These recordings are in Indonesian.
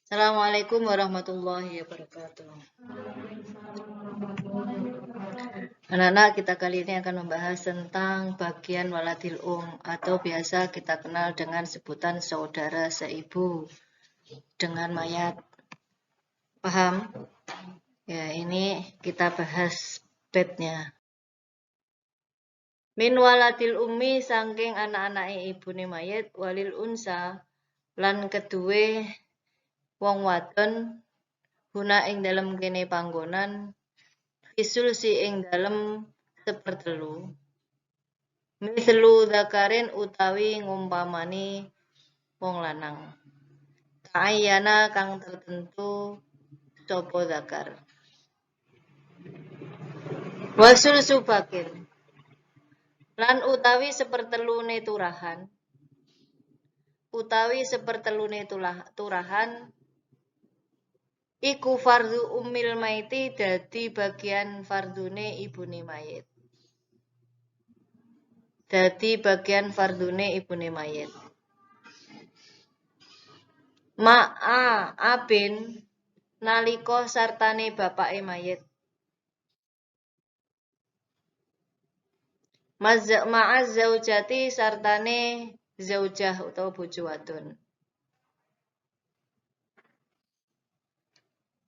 Assalamualaikum warahmatullahi wabarakatuh. Anak-anak, kita kali ini akan membahas tentang bagian waladil atau biasa kita kenal dengan sebutan saudara seibu dengan mayat. Paham? Ya, ini kita bahas bednya. Min waladil ummi saking anak-anake ibune mayit walil unsa lan kedue wong wadon guna ing dalem kene panggonan isul si ing dalem sepertelu mislu zakarin utawi ngumpamani wong lanang ta'ayyana kang tertentu sapa zakar wasul subakin lan utawi sepertelune turahan iku fardu ummil maiti dadi bagian fardune ibune mayit. Ma'a abin nalika sartane bapake mayit. Ma'a zaujati sartane zaujah utawa bojo wadon.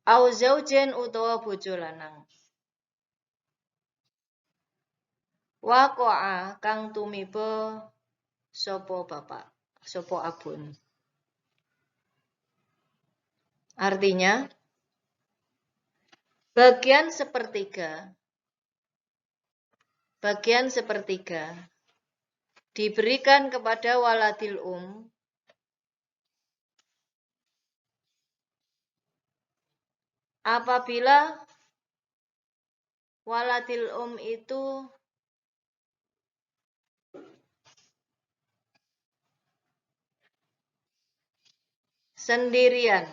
Au zaujen utawa bojo lanang. Waqa'a kang tumiba sapa bapak, sapa abun. Artinya bagian sepertiga diberikan kepada waladil apabila waladil itu sendirian.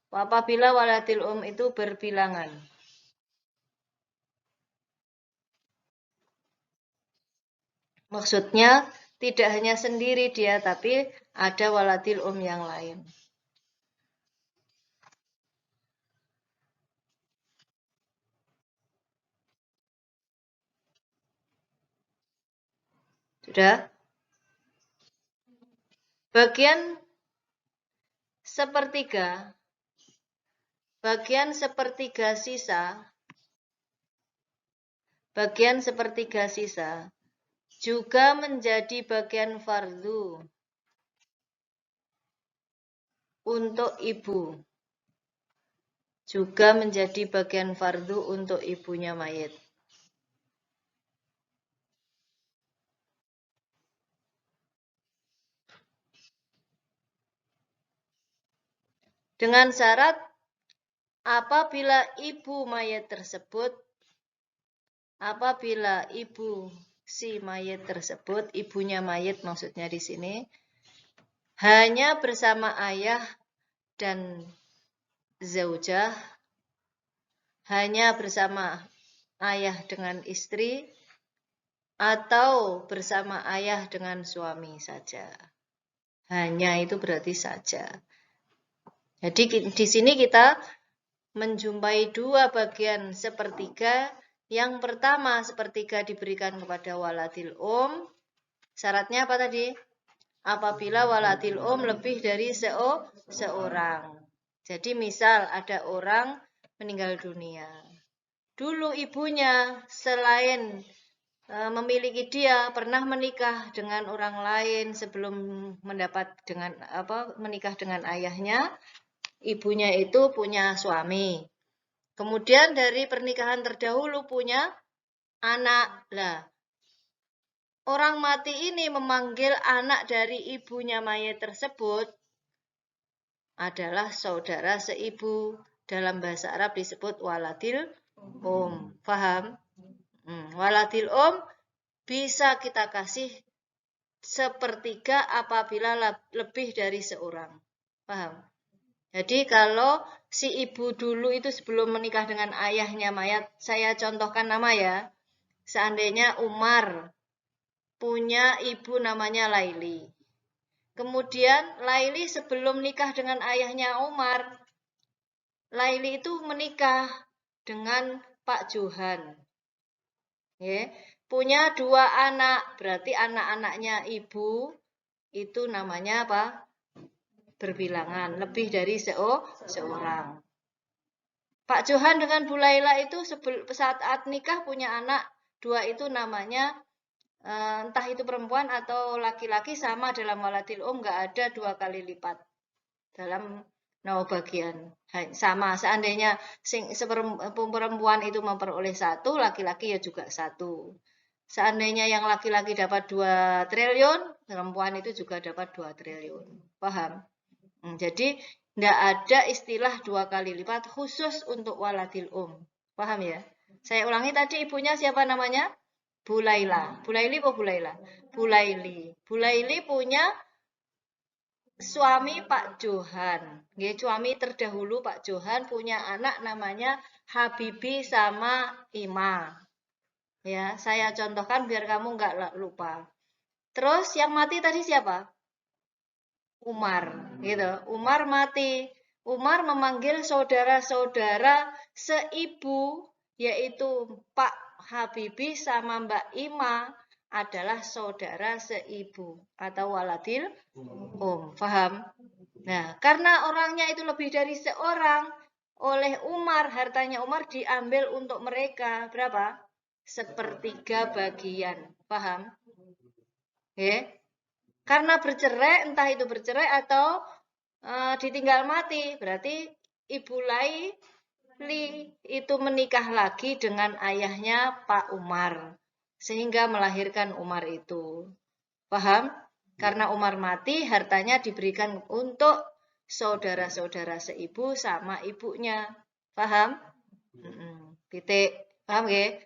Apabila waladil itu berbilangan. Maksudnya tidak hanya sendiri dia, tapi ada waladil yang lain. Sudah? Bagian sepertiga sisa juga menjadi bagian fardu untuk ibunya mayit. Dengan syarat apabila ibunya mayit maksudnya di sini hanya bersama ayah dan zaujah, hanya bersama ayah dengan istri, atau bersama ayah dengan suami saja. Hanya itu berarti saja. Jadi di sini kita menjumpai dua bagian sepertiga. Yang pertama, sepertiga diberikan kepada waladil Syaratnya apa tadi? Apabila waladil lebih dari seorang. Jadi misal ada orang meninggal dunia. Dulu ibunya selain memiliki dia pernah menikah dengan orang lain sebelum menikah dengan ayahnya. Ibunya itu punya suami. Kemudian dari pernikahan terdahulu punya anak. Lah, orang mati ini memanggil anak dari ibunya mayit tersebut adalah saudara seibu. Dalam bahasa Arab disebut waladil Paham? Waladil bisa kita kasih sepertiga apabila lebih dari seorang. Paham? Jadi kalau si ibu dulu itu sebelum menikah dengan ayahnya mayat, saya contohkan nama ya. Seandainya Umar punya ibu namanya Laili. Kemudian Laili sebelum nikah dengan ayahnya Umar, Laili itu menikah dengan Pak Johan. Ya, punya 2 anak, berarti anak-anaknya ibu itu namanya apa? Berbilangan, lebih dari seorang. Pak Johan dengan Bu Laila itu saat nikah punya anak 2 itu namanya entah itu perempuan atau laki-laki sama dalam waladil nggak ada 2 kali lipat dalam bagian. Sama seandainya perempuan itu memperoleh 1, laki-laki ya juga 1. Seandainya yang laki-laki dapat 2 triliun, perempuan itu juga dapat 2 triliun. Paham? Jadi tidak ada istilah 2 kali lipat khusus untuk waladil Paham ya? Saya ulangi tadi ibunya siapa namanya? Bu Laila. Bu Laili apa Bu Laila? Bu Laili. Bu Laili punya suami Pak Johan. Suami terdahulu Pak Johan punya anak namanya Habibi sama Ima. Ya, saya contohkan biar kamu nggak lupa. Terus yang mati tadi siapa? Umar, gitu. Umar mati. Umar memanggil saudara-saudara seibu, yaitu Pak Habibi sama Mbak Ima adalah saudara seibu atau waladil Paham? Nah, karena orangnya itu lebih dari seorang, oleh Umar, hartanya Umar diambil untuk mereka. Berapa? 1/3 bagian. Paham? Karena bercerai, entah itu bercerai atau ditinggal mati, berarti Ibu Laili itu menikah lagi dengan ayahnya Pak Umar, sehingga melahirkan Umar itu. Paham? Karena Umar mati, hartanya diberikan untuk saudara-saudara seibu sama ibunya. Paham? Titik. Paham ya?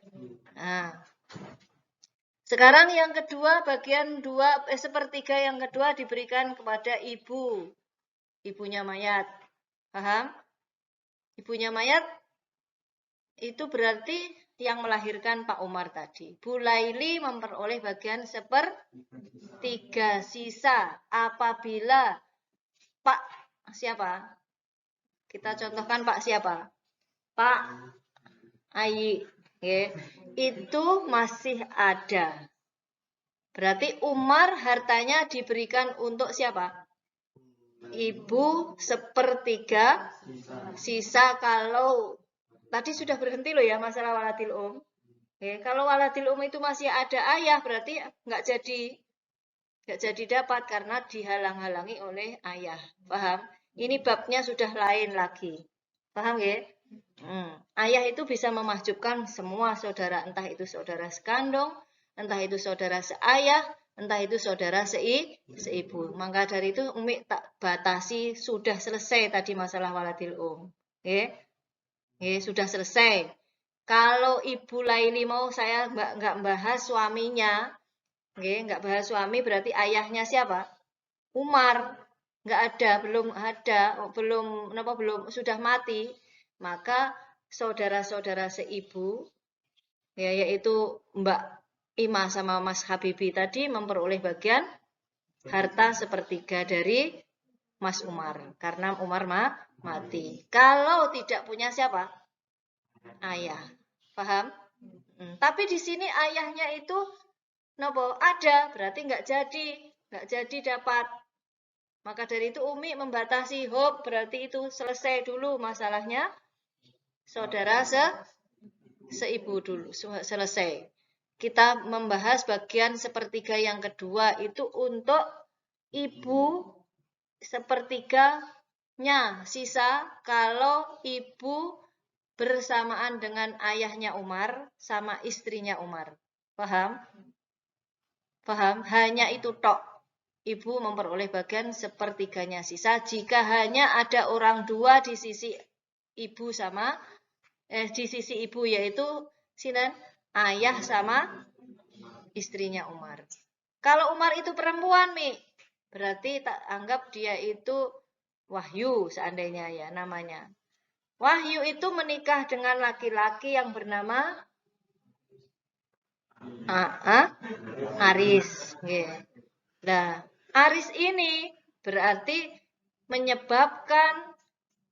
Nah. Sekarang yang kedua, bagian 2, 1/3 yang kedua diberikan kepada ibu. Ibunya mayat. Paham? Ibunya mayat itu berarti yang melahirkan Pak Umar tadi. Bu Laili memperoleh bagian 1/3 sisa apabila Pak siapa? Kita contohkan Pak siapa? Pak Ayi. Itu masih ada. Berarti Umar hartanya diberikan untuk siapa? Ibu 1/3 sisa kalau tadi sudah berhenti loh ya masalah waladil kalau waladil itu masih ada ayah berarti nggak jadi dapat karena dihalang-halangi oleh ayah. Paham? Ini babnya sudah lain lagi. Paham ya? Ayah itu bisa memahjubkan semua saudara, entah itu saudara sekandung, entah itu saudara seayah, entah itu saudara seibu. Maka dari itu Umi tak batasi sudah selesai tadi masalah waladil sudah selesai. Kalau Ibu Laili mau saya nggak bahas suaminya, nggak bahas suami berarti ayahnya siapa? Umar. Nggak ada, belum sudah mati. Maka saudara-saudara seibu, yaitu Mbak Ima sama Mas Habibi tadi memperoleh bagian harta 1/3 dari Mas Umar. Karena Umar mati. Kalau tidak punya siapa? Ayah. Paham? Tapi di sini ayahnya itu ada, berarti nggak jadi dapat. Maka dari itu Umi membatasi berarti itu selesai dulu masalahnya. Saudara seibu dulu selesai. Kita membahas bagian 1/3 yang kedua itu untuk ibu 1/3-nya sisa kalau ibu bersamaan dengan ayahnya Umar sama istrinya Umar. Paham? Paham? Hanya itu tok. Ibu memperoleh bagian 1/3-nya sisa jika hanya ada orang dua di sisi ibu sama di sisi ibu yaitu ayah sama istrinya Umar. Kalau Umar itu perempuan, berarti tak anggap dia itu Wahyu seandainya ya namanya. Wahyu itu menikah dengan laki-laki yang bernama Aris. Nah, Aris ini berarti menyebabkan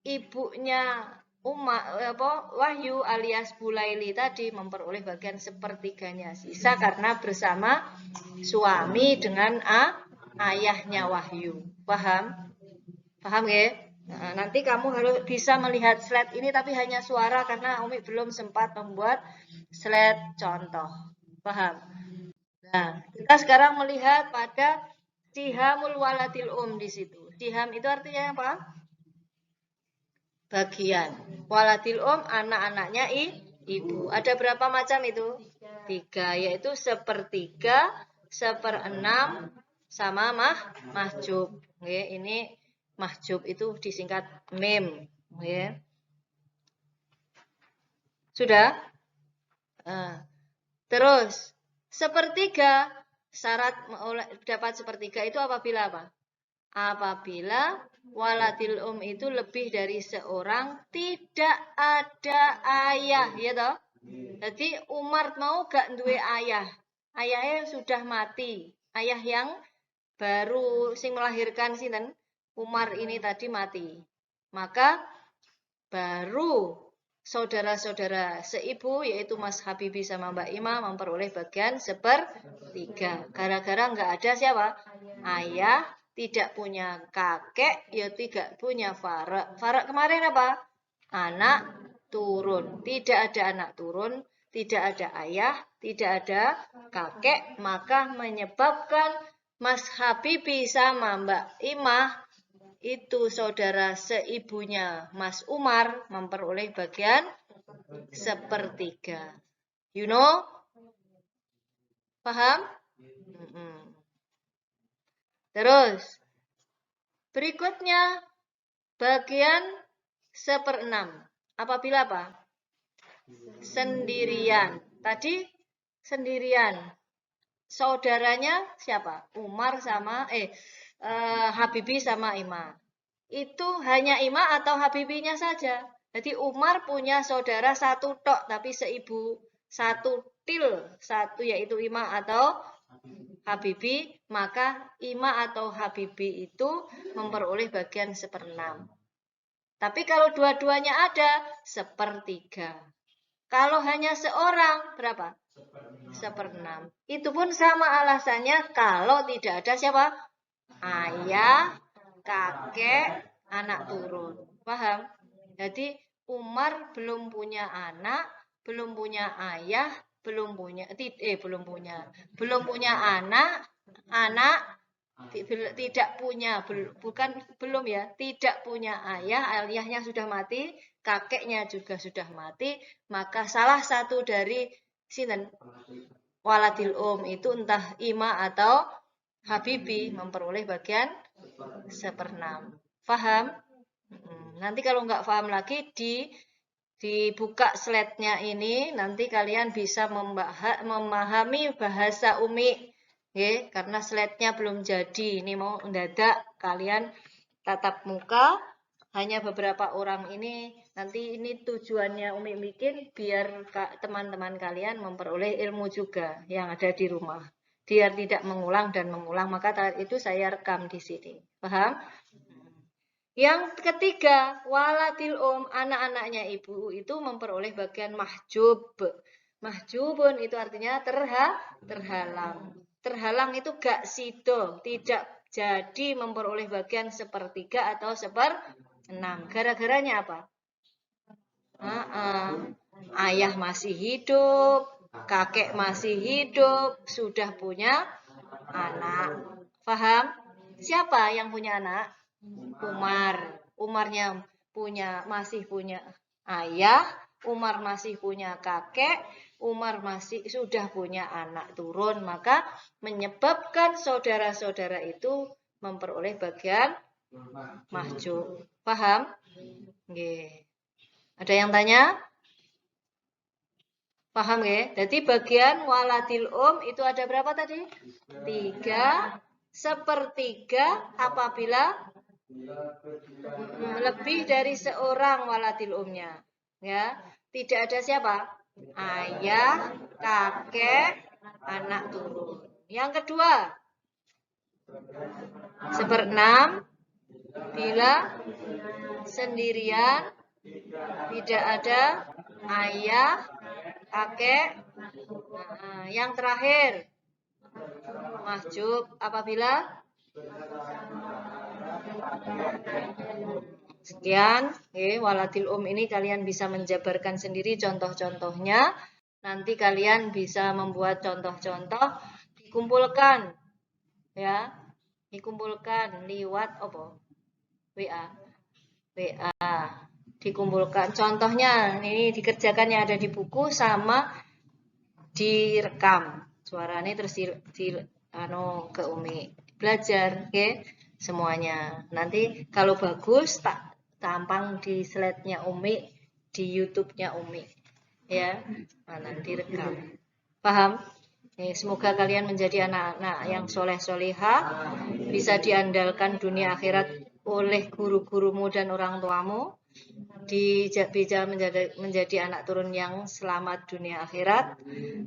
ibunya Wahyu alias Bulaili tadi memperoleh bagian sepertiganya sisa karena bersama suami dengan ayahnya Wahyu. Paham? Paham ya? Nah, nanti kamu harus bisa melihat slide ini tapi hanya suara karena Umi belum sempat membuat slide contoh. Paham? Nah, kita sekarang melihat pada sihamul waladil di situ. Siham itu artinya apa? Bagian. Waladil anak-anaknya ibu. Ada berapa macam itu? 3, yaitu sepertiga, 1/6, sama mahjub. Oke, ini mahjub itu disingkat mim. Oke. Sudah? Terus, sepertiga, syarat dapat sepertiga itu apabila apa? Apabila waladil itu lebih dari seorang, tidak ada ayah, ya toh? Jadi Umar mau gak duwe ayah? Ayahnya sudah mati. Ayah yang baru sing melahirkan sinten? Umar ini tadi mati. Maka baru saudara-saudara seibu yaitu Mas Habibi sama Mbak Ima memperoleh bagian 1/3. Gara-gara nggak ada siapa? Ayah, tidak punya kakek, ya tidak punya farak. Farak kemarin apa? Anak turun. Tidak ada anak turun, tidak ada ayah, tidak ada kakek, maka menyebabkan Mas Habibi sama Mbak Imah itu saudara seibunya Mas Umar memperoleh bagian 1/3. You know? Paham? Terus, berikutnya bagian 1/6. Apabila apa? Sendirian. Tadi sendirian. Saudaranya siapa? Umar sama Habibi sama Ima. Itu hanya Ima atau Habibinya saja. Jadi Umar punya saudara satu tok tapi seibu, satu yaitu Ima atau Habibi, maka Ima atau Habibi itu memperoleh bagian 1/6. Tapi kalau dua-duanya ada, 1/3. Kalau hanya seorang, berapa? 1/6. Itu pun sama alasannya kalau tidak ada siapa? Ayah, kakek, anak turun. Paham? Jadi Umar belum punya anak, belum punya ayah, belum punya anak tidak punya belum ya, tidak punya ayah, ayahnya sudah mati, kakeknya juga sudah mati, maka salah satu dari sinten waladil itu entah Ima atau Habibi memperoleh bagian 1/6. Paham? Nanti kalau nggak paham lagi dibuka slide-nya ini, nanti kalian bisa memahami bahasa Umi. Ya, karena slide-nya belum jadi. Ini mau mendadak kalian tatap muka. Hanya beberapa orang ini. Nanti ini tujuannya Umi bikin biar teman-teman kalian memperoleh ilmu juga yang ada di rumah. Biar tidak mengulang dan mengulang. Maka itu saya rekam di sini. Paham? Yang ketiga, waladil anak-anaknya ibu itu memperoleh bagian mahjub. Mahjubun itu artinya terhalang. Terhalang itu gak sido, tidak jadi memperoleh bagian 1/3 atau 1/6. Gara-garanya apa? Ayah masih hidup, kakek masih hidup, sudah punya anak. Paham? Siapa yang punya anak? Umarnya masih punya ayah, Umar masih punya kakek, Umar masih sudah punya anak turun, maka menyebabkan saudara-saudara itu memperoleh bagian mahjub. Paham? Nggih. Ada yang tanya? Paham ya? Jadi bagian waladil itu ada berapa tadi? 3, 1/3 apabila lebih dari seorang waladil ya, tidak ada siapa? Ayah, kakek, anak turun. Yang kedua, 1/6 bila sendirian, tidak ada ayah, kakek. Nah, yang terakhir mahjub apabila sekian. Waladil ini kalian bisa menjabarkan sendiri contoh-contohnya. Nanti kalian bisa membuat contoh-contoh, dikumpulkan ya, dikumpulkan lewat apa? WA, dikumpulkan contohnya ini dikerjakan yang ada di buku sama direkam suaranya terus ke Umi belajar, semuanya. Nanti kalau bagus tak tampang di slide-nya Umi, di YouTube-nya Umi. Ya, nanti direkam. Paham? Semoga kalian menjadi anak-anak yang soleh-solehah, bisa diandalkan dunia akhirat oleh guru-gurumu dan orang tuamu, bisa menjadi anak turun yang selamat dunia akhirat,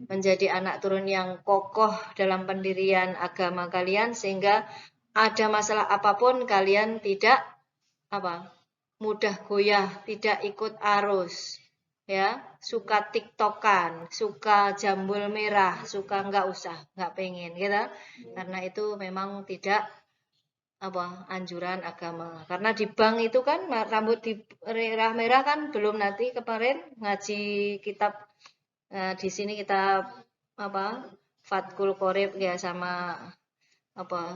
menjadi anak turun yang kokoh dalam pendirian agama kalian, sehingga ada masalah apapun kalian tidak mudah goyah, tidak ikut arus. Ya, suka tiktokan, suka jambul merah, suka nggak pengen gitu. Karena itu memang tidak anjuran agama. Karena di bank itu kan rambut di merah kan belum, nanti kemarin ngaji kitab di sini kita Fathul Qorib ya sama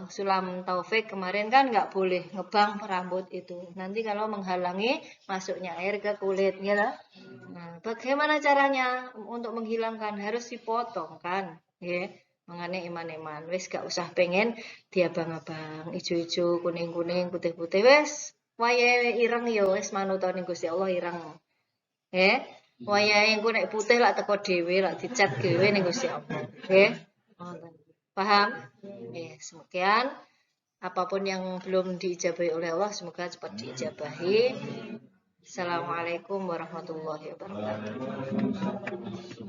Sulam Taufik kemarin kan nggak boleh ngebang rambut itu. Nanti kalau menghalangi masuknya air ke kulit gitu. Nah, bagaimana caranya untuk menghilangkan? Harus dipotong kan, mengenai iman-iman. Wes gak usah pengen diabang-abang, ijo-ijo, kuning-kuning, putih-putih. Wes wayahe ireng yo, wes manut ning Gusti Allah ireng. Wayahe engko nek putih lak teko dhewe, lak dicat dhewe ning Gusti Allah. Paham? Sekian. Apapun yang belum diijabahi oleh Allah, semoga cepat diijabahi. Assalamualaikum warahmatullahi wabarakatuh.